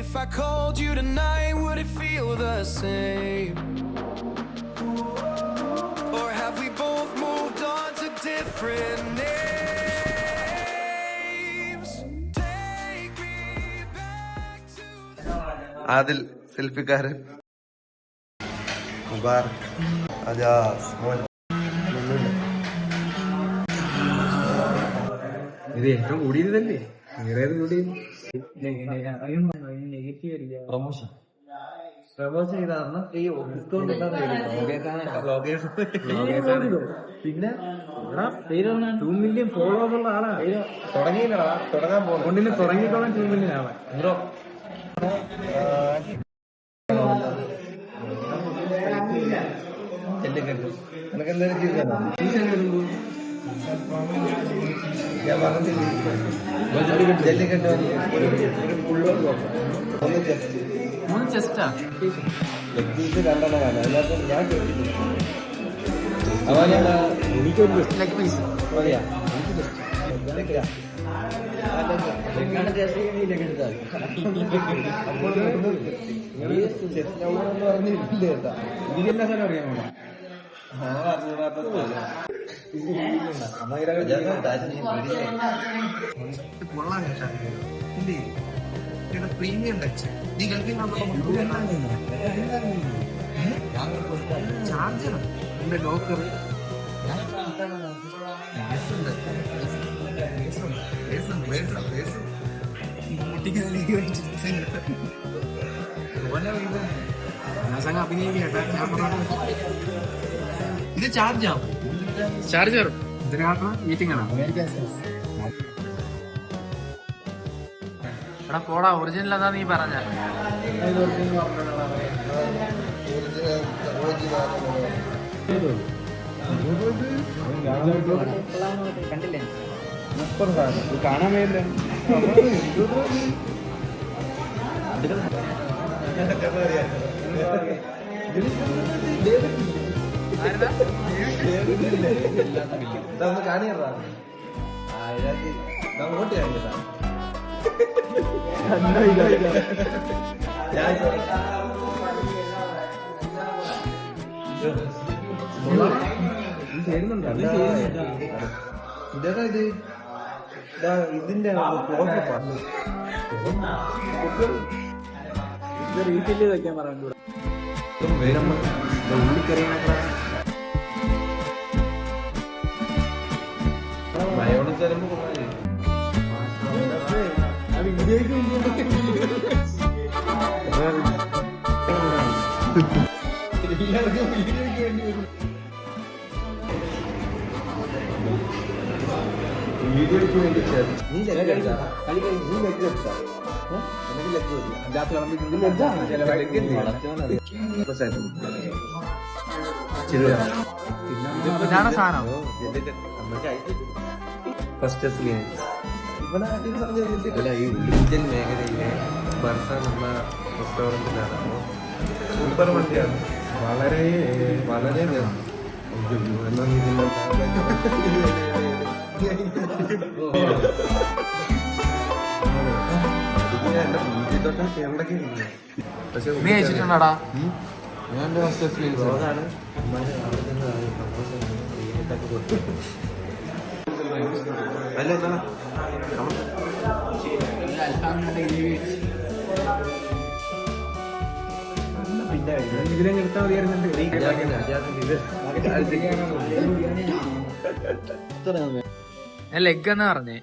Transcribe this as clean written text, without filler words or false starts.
If I called you tonight, would it feel the same? Or have we both moved on to different names? Take me back to the... Adil സെൽഫിക്കാരൻ, Mubarak, Ajaz, മോൻ. ഇത് ഏറ്റവും കൂടിയതല്ലേ? വേറെ കൂടിയത് promotion ചെയ്തായിരുന്നു. ഈ discount പിന്നെ 2 million followers ഉള്ള ആളാണ്. തുടങ്ങാൻ പോകുന്നത് തുടങ്ങിക്കോളാൻ 2 മില്യൺ ആളാണ് ബ്രോ. ജല്ലിക്കെട്ട് നിനക്ക് എന്തായാലും ചെയ്താലോ? ഞാൻ പറഞ്ഞില്ലേ ജല്ലിക്കെട്ട് ഒന്ന് ചെസ്റ്റാ രണ്ടെണ്ണം കാണാം. അതിനകത്ത് ഞാൻ കേട്ടിട്ടില്ല. എനിക്കൊരു ലെഗ് പീസ് മതിയാ. പ്രീമിയം ടച്ച് നീ ഗൾഫിൽ ചാർജർ എന്റെ ലോക്കർ ഇത് ചാർജാവും. ചാർജർ ഇതിനകത്ത് മീറ്റിംഗ് ആണ്. എടാ പോടാ, ഒറിജിനൽ എന്താ നീ പറഞ്ഞ? കണ്ടില്ലേ കാണാൻ വേണ്ട. കാണിയറാ വോട്ട് ചെയ്യാൻ ഇതാ ഇത് ഇതിന്റെ റീഫില്ല് വെക്കാൻ പറയാൻ ഉള്ളിക്കറിയാനൊക്കെ മയോണൈസ് തരുമ്പോ വീഡിയോയ്ക്ക് വേണ്ടി നീ ലെഗ് എടുത്താ നീ ലെഗ് എടുത്താ എനിക്ക് ലെഗ് വരില്ല. അഞ്ചാത്ത ഇവിടെ ഈ ഇന്ത്യൻ മേഖലയിലെ ബർസ എന്ന റെസ്റ്റോറൻറ്റിലാണ്. അപ്പോൾ സൂപ്പർ വണ്ടിയാണ്. വളരെ വളരെ നീ അയച്ചിട്ടുണ്ടാടാ? ഇതിലെ നിർത്താൻ മതിയായിരുന്നുണ്ട്. ലെഗ് എന്നാ പറഞ്ഞേ.